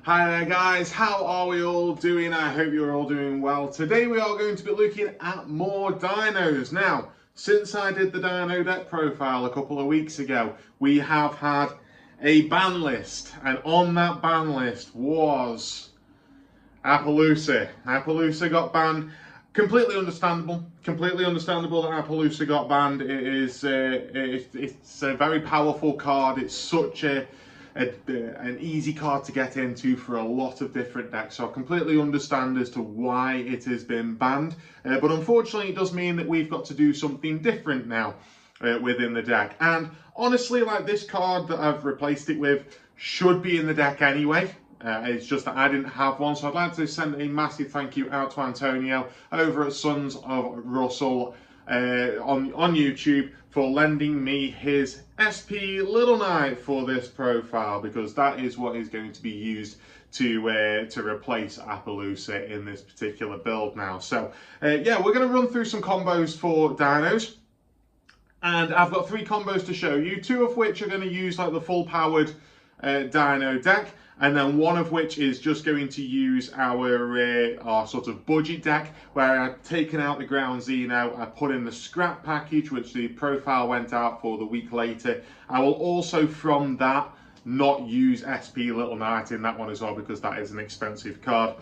Hi there guys, how are we all doing? I hope you're all doing well. Today we are going to be looking at more dinos. Now, since I did the dino deck profile a couple of weeks ago, we have had a ban list, and on that ban list was Apollousa. Apollousa got banned. Completely understandable that Apollousa got banned. It's a very powerful card. It's such an easy card to get into for a lot of different decks, so I completely understand as to why it has been banned, but unfortunately it does mean that we've got to do something different now within the deck. And honestly, like, this card that I've replaced it with should be in the deck anyway. It's just that I didn't have one, so I'd like to send a massive thank you out to Antonio over at Sons of Russell on YouTube for lending me his SP Little Knight for this profile, because that is what is going to be used to replace Apollousa in this particular build now. So yeah, we're going to run through some combos for dinos, and I've got 3 combos to show you, 2 of which are going to use like the full powered dino deck, and then 1 of which is just going to use our sort of budget deck, where I've taken out the ground Xeno, I put in the scrap package, which the profile went out for the week later. I will also, from that, not use SP Little Knight in that one as well, because that is an expensive card.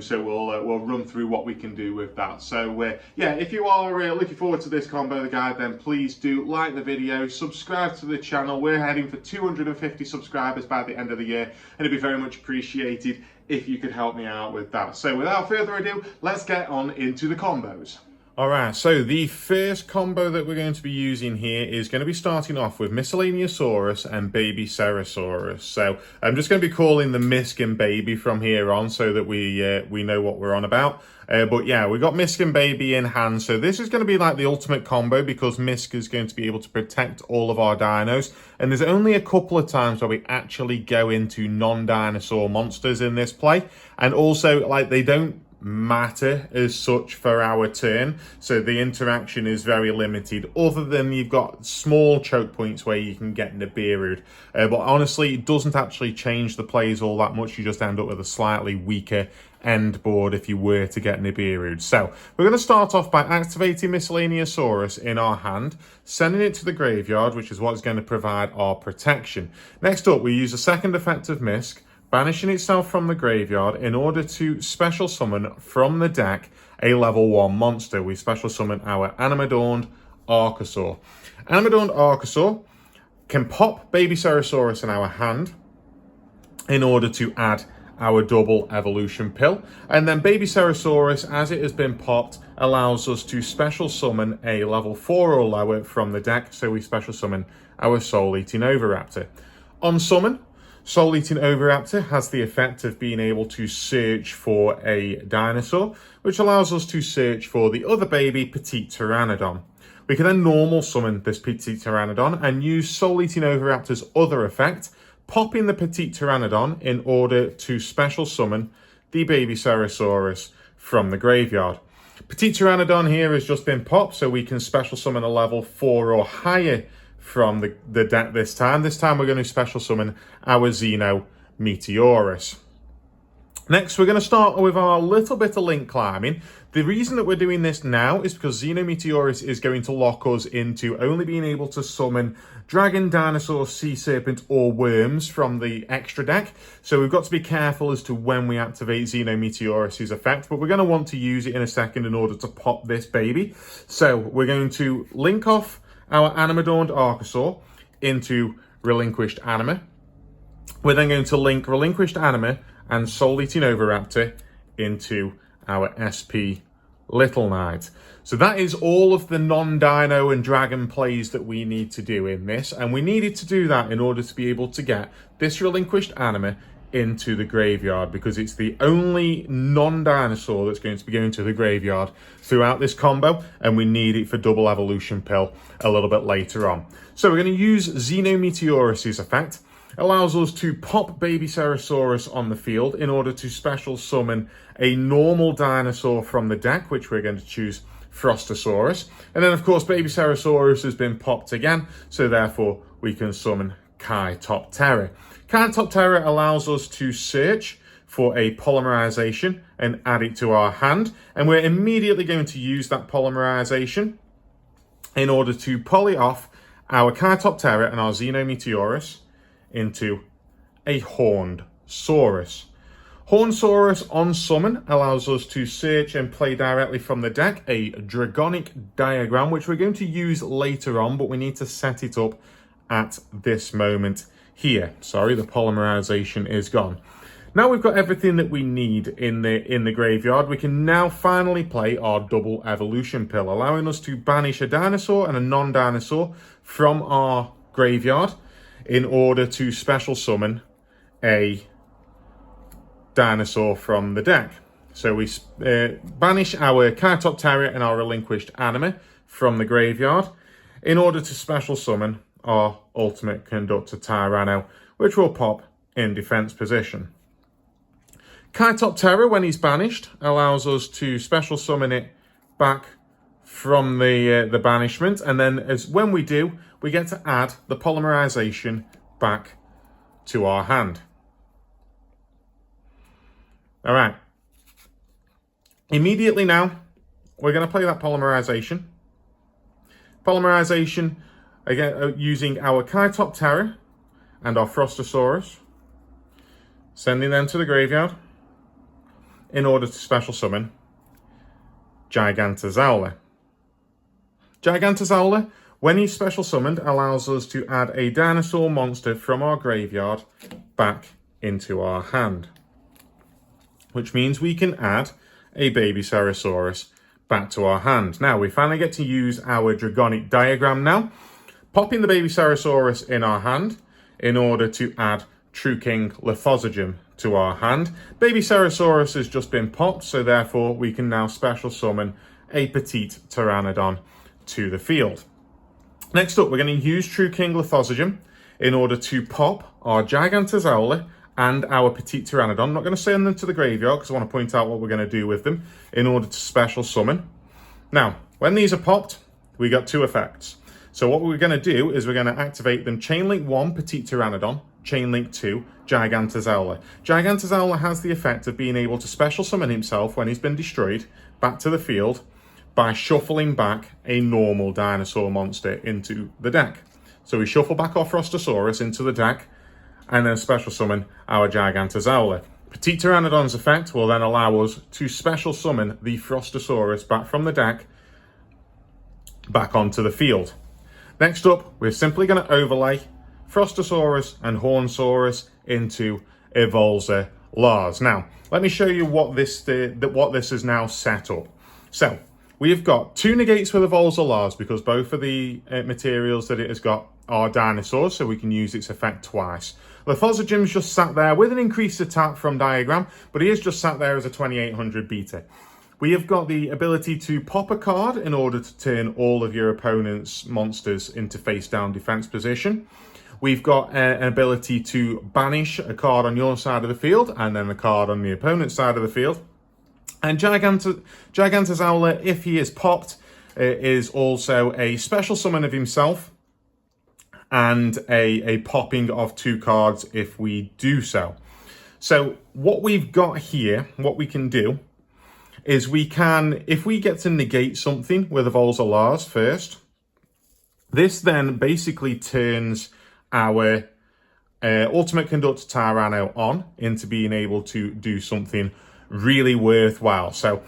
So we'll run through what we can do with that. So yeah, if you are looking forward to this combo guide, then please do like the video, subscribe to the channel. We're heading for 250 subscribers by the end of the year, and it'd be very much appreciated if you could help me out with that. So without further ado, let's get on into the combos. Alright, so the first combo that we're going to be using here is going to be starting off with Miscellaneousaurus and Baby Ceresaurus. So I'm just going to be calling the Misc and Baby from here on, so that we know what we're on about. But yeah, we got Misc and Baby in hand, so this is going to be like the ultimate combo, because Misc is going to be able to protect all of our dinos, and there's only a couple of times where we actually go into non-dinosaur monsters in this play, and also, like, they don't matter as such for our turn, so the interaction is very limited, other than you've got small choke points where you can get Nibiru'd, but honestly it doesn't actually change the plays all that much. You just end up with a slightly weaker end board if you were to get Nibiru'd. So we're going to start off by activating Miscellaneousaurus in our hand, sending it to the graveyard, which is what's going to provide our protection. Next up, we use a second effect of Misc, banishing itself from the graveyard in order to special summon from the deck a level 1 monster. We special summon our Animadorned Archosaur. Animadorned Archosaur can pop Baby Ceresaurus in our hand in order to add our double evolution pill, and then Baby Ceresaurus, as it has been popped, allows us to special summon a level 4 or lower from the deck, so we special summon our Soul Eating Oviraptor. On summon, Soul Eating Oviraptor has the effect of being able to search for a dinosaur, which allows us to search for the other baby, Petite Pteranodon. We can then normal summon this Petite Pteranodon and use Soul Eating Oviraptor's other effect, popping the Petite Pteranodon in order to special summon the Baby Ceresaurus from the graveyard. Petite Pteranodon here has just been popped, so we can special summon a level 4 or higher from the deck this time. This time we're going to special summon our Xeno Meteorus. Next, we're going to start with our little bit of link climbing. The reason that we're doing this now is because Xeno Meteorus is going to lock us into only being able to summon Dragon, Dinosaur, Sea Serpent, or Worms from the extra deck. So we've got to be careful as to when we activate Xeno Meteorus' effect, but we're going to want to use it in a second in order to pop this baby. So we're going to link off our Animadorned Archosaur into Relinquished Anima. We're then going to link Relinquished Anima and Soul Eating Oviraptor into our SP Little Knight. So that is all of the non-dino and dragon plays that we need to do in this, and we needed to do that in order to be able to get this Relinquished Anima into the graveyard, because it's the only non-dinosaur that's going to be going to the graveyard throughout this combo, and we need it for double evolution pill a little bit later on. So we're going to use Xeno Meteorus' effect. It allows us to pop Baby Ceresaurus on the field in order to special summon a normal dinosaur from the deck, which we're going to choose Frostosaurus. And then of course Baby Ceresaurus has been popped again, so therefore we can summon Chi-Top-Terror. Chi-Top-Terror allows us to search for a polymerization and add it to our hand, and we're immediately going to use that polymerization in order to poly off our Chi-Top-Terror and our Xeno Meteorus into a Horned Saurus. Horned Saurus on summon allows us to search and play directly from the deck a Dragonic Diagram, which we're going to use later on, but we need to set it up at this moment here. Sorry, the polymerization is gone. Now we've got everything that we need in the graveyard, we can now finally play our double evolution pill, allowing us to banish a dinosaur and a non-dinosaur from our graveyard in order to special summon a dinosaur from the deck. So we banish our Chi-Top-Terror and our relinquished anima from the graveyard in order to special summon our ultimate conductor Tyranno, which will pop in defense position. Chi-Top-Terror, when he's banished, allows us to special summon it back from the banishment, and then when we do, we get to add the polymerization back to our hand. All right. Immediately now, we're going to play that polymerization. Polymerization, again, using our Chi-Top-Terror and our Frostosaurus, sending them to the graveyard in order to special summon Gigantozoula. Gigantozoula, when he's special summoned, allows us to add a dinosaur monster from our graveyard back into our hand, which means we can add a baby Ceratosaurus back to our hand. Now, we finally get to use our Dragonic Diagram now, popping the baby Ceratosaurus in our hand in order to add True King Lithosogem to our hand. Baby Ceratosaurus has just been popped, so therefore we can now special summon a Petite Pteranodon to the field. Next up, we're going to use True King Lithosogem in order to pop our Gigantozoula and our Petite Pteranodon. I'm not going to send them to the graveyard because I want to point out what we're going to do with them in order to special summon. Now, when these are popped, we got two effects. So what we're going to do is we're going to activate them Chain Link 1, Petite Pteranodon, Chain Link 2, Gigantozoula. Gigantozoula has the effect of being able to special summon himself when he's been destroyed back to the field by shuffling back a normal dinosaur monster into the deck. So we shuffle back our Frostosaurus into the deck and then special summon our Gigantozoula. Petite Pteranodon's effect will then allow us to special summon the Frostosaurus back from the deck back onto the field. Next up, we're simply going to overlay Frostosaurus and Hornsaurus into Apollousa Lars. Now, let me show you what this is now set up. So, we have got two negates with Apollousa Lars because both of the materials that it has got are dinosaurs, so we can use its effect twice. Lithosogem's just sat there with an increased attack from Diagram, but he is just sat there as a 2800 beta. We have got the ability to pop a card in order to turn all of your opponent's monsters into face down defense position. We've got an ability to banish a card on your side of the field and then a card on the opponent's side of the field. And Gigantozoula, if he is popped, is also a special summon of himself and a popping of two cards if we do so. So what we've got here, what we can do, is we can, if we get to negate something with Apollousa Lars first, this then basically turns our Ultimate Conductor Tyranno on into being able to do something really worthwhile. So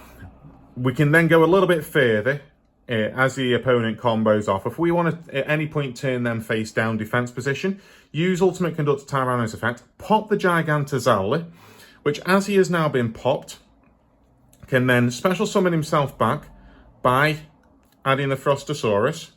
we can then go a little bit further as the opponent combos off. If we want to at any point turn them face down defense position, use Ultimate Conductor Tyranno's effect, pop the Gigantozoula, which as he has now been popped, can then special summon himself back by adding the Frostosaurus,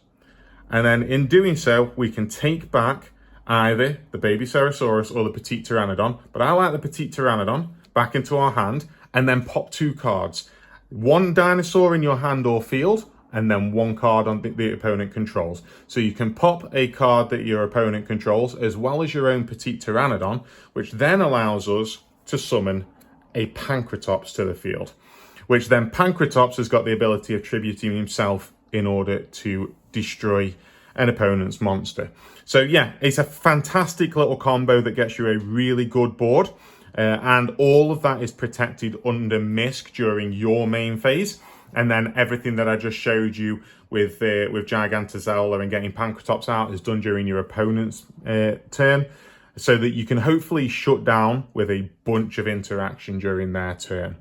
and then in doing so we can take back either the baby Ceratosaurus or the Petite Pteranodon, but I like the Petite Pteranodon, back into our hand and then pop two cards. One dinosaur in your hand or field and then one card on the opponent controls. So you can pop a card that your opponent controls as well as your own Petite Pteranodon, which then allows us to summon a Pancratops to the field, which then Pancratops has got the ability of tributing himself in order to destroy an opponent's monster. So yeah, it's a fantastic little combo that gets you a really good board. And all of that is protected under Misc during your main phase. And then everything that I just showed you with Gigantozola and getting Pankratops out is done during your opponent's turn, so that you can hopefully shut down with a bunch of interaction during their turn.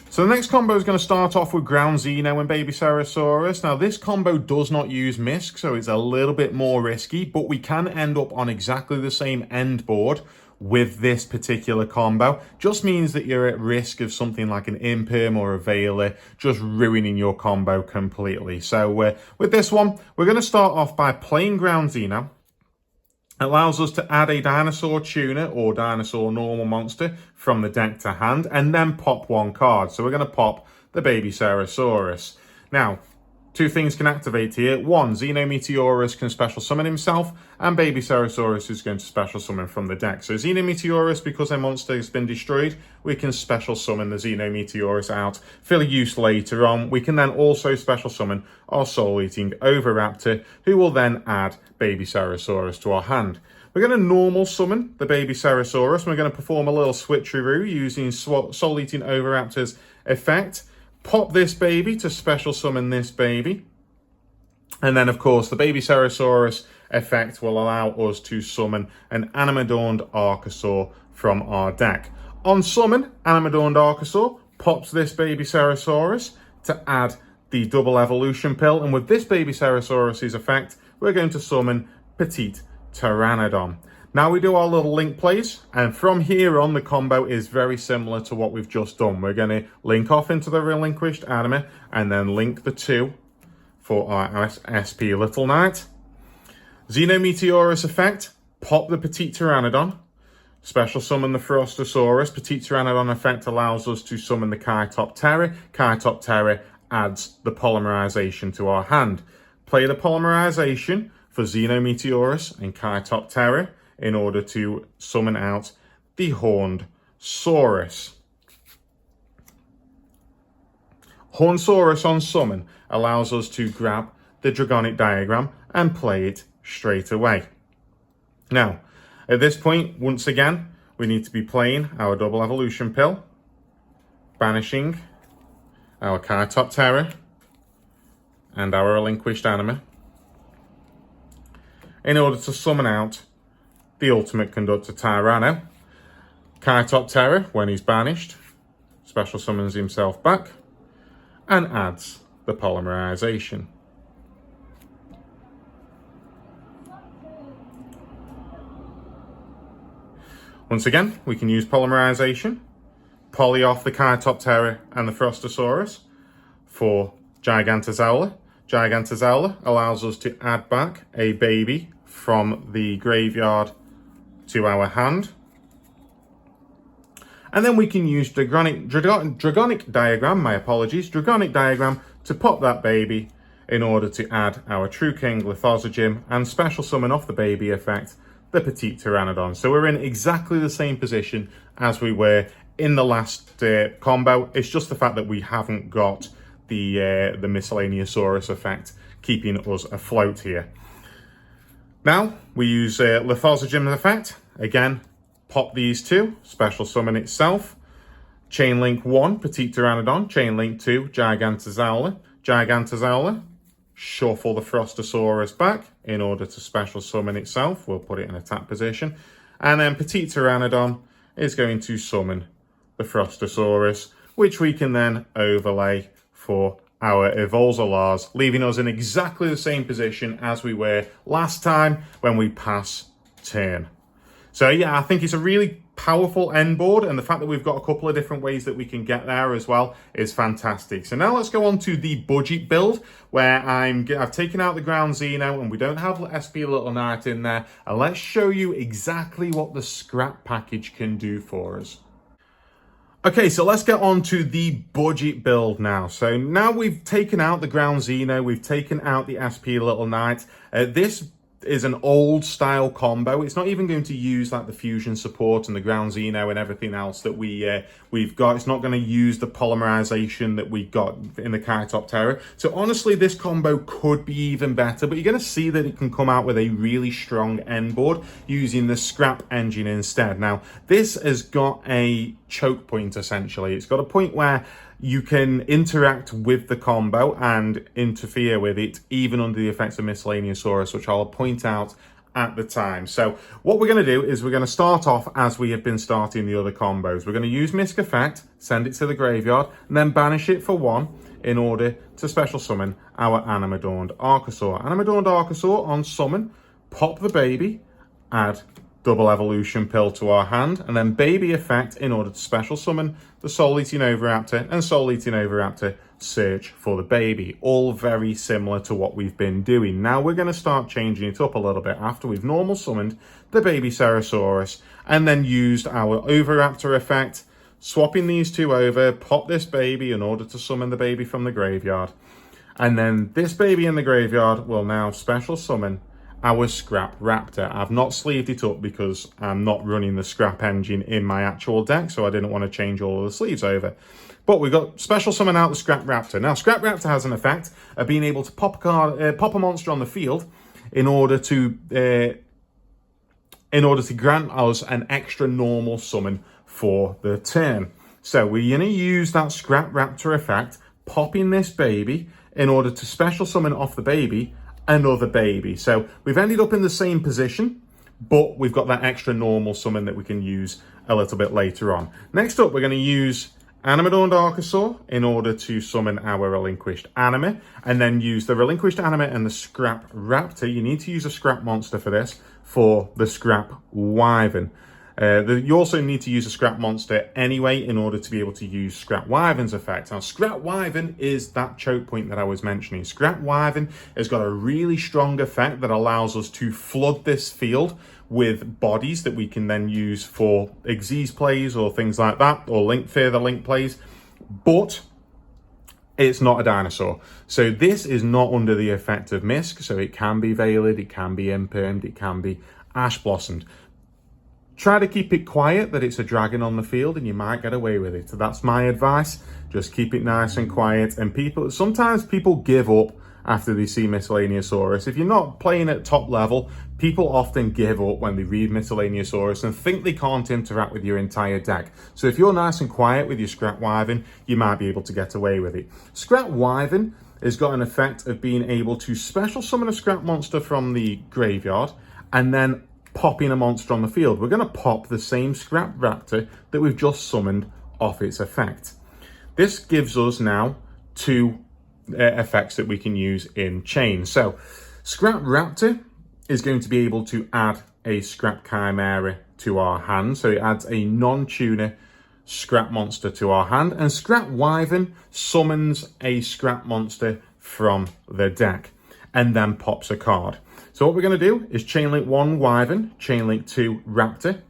So the next combo is going to start off with Ground Xeno and Baby Ceresaurus. Now this combo does not use Misc, so it's a little bit more risky, but we can end up on exactly the same end board with this particular combo. Just means that you're at risk of something like an Imperm or a Veiler just ruining your combo completely. So with this one, we're going to start off by playing Ground Xeno. Allows us to add a dinosaur tuner or dinosaur normal monster from the deck to hand and then pop one card. So we're going to pop the Baby Ceresaurus. Now, two things can activate here. One, Xeno Meteorus can special summon himself, and Baby Ceresaurus is going to special summon from the deck. So Xeno Meteorus, because their monster has been destroyed, we can special summon the Xeno Meteorus out, fill a use later on. We can then also special summon our Soul-Eating Oviraptor, who will then add Baby Ceresaurus to our hand. We're going to normal summon the Baby Ceresaurus, and we're going to perform a little switcheroo using Soul-Eating Oviraptor's effect. Pop this baby to special summon this baby. And then, of course, the Baby Ceresaurus effect will allow us to summon an Animadorned Archosaur from our deck. On summon, Animadorned Archosaur pops this Baby Ceresaurus to add the double evolution pill. And with this Baby Ceresaurus's effect, we're going to summon Petite Pteranodon. Now we do our little link plays, and from here on the combo is very similar to what we've just done. We're going to link off into the relinquished anima and then link the two for our SP Little Knight. Xeno Meteorus effect, pop the Petite Pteranodon, special summon the Frostosaurus. Petite Pteranodon effect allows us to summon the Chaetoptera. Chaetoptera adds the polymerization to our hand. Play the polymerization for Xeno Meteorus and Chaetoptera in order to summon out the Horned Saurus. Horned Saurus on summon allows us to grab the Dragonic Diagram and play it straight away. Now, at this point, once again, we need to be playing our double evolution pill, banishing our Chaetoptera and our relinquished anima in order to summon out the Ultimate Conductor Tyranno. Chaetoptera, when he's banished, special summons himself back and adds the polymerization. Once again, we can use polymerization, poly off the Chaetoptera and the Frostosaurus for Gigantozola. Gigantozola allows us to add back a baby from the graveyard to our hand. And then we can use Dragonic Diagram to pop that baby in order to add our True King Lithosogym and special summon off the baby effect, the Petite Pteranodon. So we're in exactly the same position as we were in the last combo. It's just the fact that we haven't got the Miscellaneousaurus effect keeping us afloat here. Now we use Lithosogym effect. Again, pop these two, special summon itself. Chain link 1, Petite Pteranodon. Chain link 2, Gigantozola. Gigantozola, shuffle the Frostosaurus back in order to special summon itself. We'll put it in attack position. And then Petite Pteranodon is going to summon the Frostosaurus, which we can then overlay for our Evolzolars, leaving us in exactly the same position as we were last time when we pass turn. So yeah, I think it's a really powerful end board, and the fact that we've got a couple of different ways that we can get there as well is fantastic. So now let's go on to the budget build, where I've taken out the Ground Xeno and we don't have SP Little Knight in there, and let's show you exactly what the scrap package can do for us. Okay, so let's get on to the budget build now. So now we've taken out the Ground Xeno, we've taken out the SP Little Knight. This is an old style combo. It's not even going to use like the fusion support and the ground Xeno and everything else that we've got. It's not going to use the polymerization that we got in the Kaitop Terror. So honestly, this combo could be even better, but you're going to see that it can come out with a really strong end board using the scrap engine instead. Now, this has got a choke point essentially. It's got a point where you can interact with the combo and interfere with it even under the effects of Miscellaneousaurus, which I'll point out at the time. So what we're going to do is we're going to start off as we have been starting the other combos. We're going to use Misc Effect, send it to the graveyard, and then banish it for 1 in order to special summon our Animadorned Archosaur. Animadorned Archosaur on summon, pop the baby, add double evolution pill to our hand, and then baby effect in order to special summon the Soul Eating Oviraptor, and Soul Eating Oviraptor search for the baby. All very similar to what we've been doing. Now we're going to start changing it up a little bit after we've normal summoned the baby Ceresaurus and then used our Oviraptor effect, swapping these two over, pop this baby in order to summon the baby from the graveyard. And then this baby in the graveyard will now special summon our Scrap Raptor. I've not sleeved it up because I'm not running the Scrap engine in my actual deck, so I didn't want to change all of the sleeves over. But we've got special summon out the Scrap Raptor. Now, Scrap Raptor has an effect of being able to pop a monster on the field in order to grant us an extra normal summon for the turn. So we're going to use that Scrap Raptor effect, popping this baby in order to special summon off the baby another baby. So we've ended up in the same position, but we've got that extra normal summon that we can use a little bit later on. Next up, we're going to use Animadorned Archosaur in order to summon our Relinquished Anima, and then use the Relinquished Anima and the Scrap Raptor. You need to use a Scrap monster for this, for the Scrap Wyvern. You also need to use a Scrap monster anyway in order to be able to use Scrap Wyvern's effect. Now, Scrap Wyvern is that choke point that I was mentioning. Scrap Wyvern has got a really strong effect that allows us to flood this field with bodies that we can then use for Xyz plays or things like that, or further link plays, but it's not a dinosaur. So this is not under the effect of Misc, so it can be Veiled, it can be Impermed, it can be Ash Blossomed. Try to keep it quiet that it's a dragon on the field and you might get away with it. So that's my advice. Just keep it nice and quiet. And sometimes people give up after they see Miscellaneousaurus. If you're not playing at top level, people often give up when they read Miscellaneousaurus and think they can't interact with your entire deck. So if you're nice and quiet with your Scrap Wyvern, you might be able to get away with it. Scrap Wyvern has got an effect of being able to special summon a Scrap monster from the graveyard and then popping a monster on the field. We're going to pop the same Scrap Raptor that we've just summoned off its effect. This gives us now 2 effects that we can use in chain. So Scrap Raptor is going to be able to add a Scrap Chimera to our hand. So it adds a non-tuner Scrap monster to our hand, and Scrap Wyvern summons a Scrap monster from the deck and then pops a card. So what we're going to do is chainlink 1 Wyvern, chainlink 2 Raptor.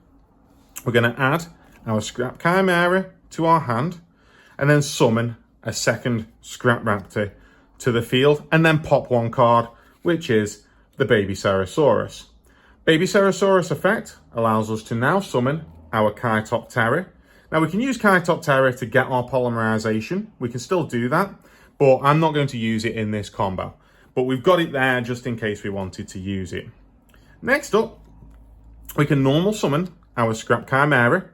We're going to add our Scrap Chimera to our hand and then summon a second Scrap Raptor to the field and then pop 1 card, which is the Baby Ceresaurus. Baby Ceresaurus effect allows us to now summon our Kaitop Terror. Now we can use Kaitop Terror to get our polymerization. We can still do that, but I'm not going to use it in this combo. But we've got it there just in case we wanted to use it. Next up, we can normal summon our Scrap Chimera.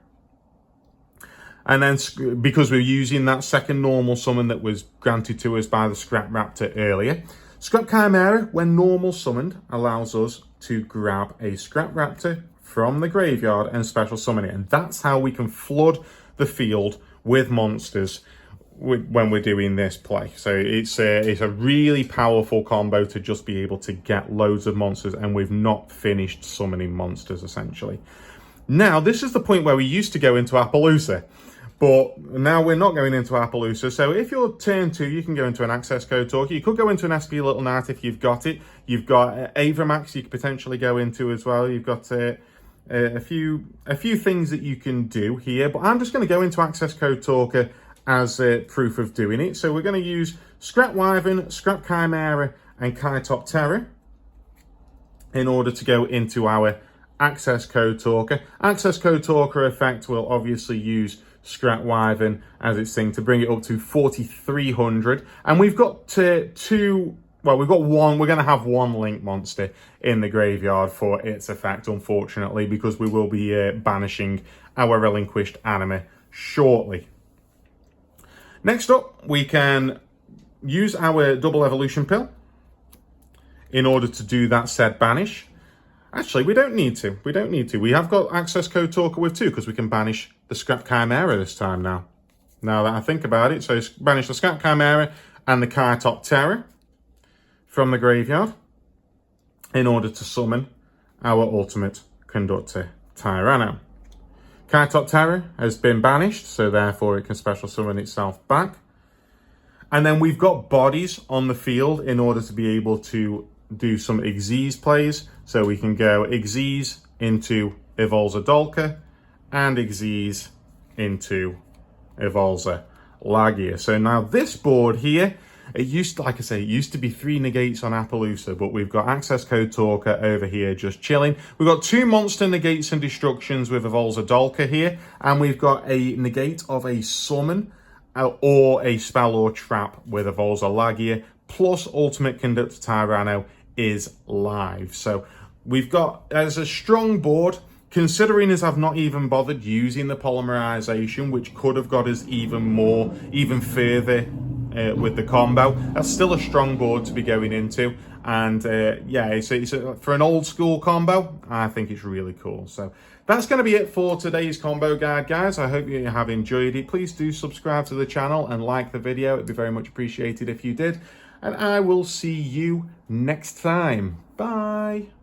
And then, because we're using that second normal summon that was granted to us by the Scrap Raptor earlier, Scrap Chimera, when normal summoned, allows us to grab a Scrap Raptor from the graveyard and special summon it. And that's how we can flood the field with monsters when we're doing this play. So it's a really powerful combo to just be able to get loads of monsters, and we've not finished summoning monsters essentially. Now this is the point where we used to go into Apollousa, but now we're not going into Apollousa. So if you're turn 2, you can go into an access code talker. You could go into an SP Little Knight if you've got it. You've got Avramax you could potentially go into as well. You've got a few things that you can do here, but I'm just going to go into access code talker as proof of doing it. So we're going to use Scrap Wyvern, Scrap Chimera, and Kaitop Terror. in order to go into our access code talker. Access code talker effect will obviously use Scrap Wyvern as its thing to bring it up to 4,300. And we've got we've got one, we're going to have one link monster in the graveyard for its effect, unfortunately, because we will be banishing our relinquished anime shortly. Next up, we can use our double evolution pill in order to do that said banish. Actually, we don't need to. We have got access code talker with 2 because we can banish the Scrap Chimera this time now. Now that I think about it, so banish the Scrap Chimera and the Kaitop Terror from the graveyard in order to summon our ultimate conductor, Tyranno. Kaitop Terror has been banished, so therefore it can special summon itself back. And then we've got bodies on the field in order to be able to do some Xyz plays. So we can go Xyz into Evolza Dolka and Xyz into Evolza Lagia. So now this board here, it used to, like I say, it used to be 3 negates on Apollousa, but we've got access code talker over here just chilling. We've got 2 monster negates and destructions with Evolza Dolka here, and we've got a negate of a summon or a spell or trap with Evolza Lagia, plus ultimate conductor Tyranno is live. So we've got, as a strong board, considering as I've not even bothered using the polymerization, which could have got us even further with the combo, that's still a strong board to be going into. And yeah, for an old school combo, I think it's really cool. So that's going to be it for today's combo guide, guys. I hope you have enjoyed it. Please do subscribe to the channel and like the video. It'd be very much appreciated if you did. And I will see you next time. Bye.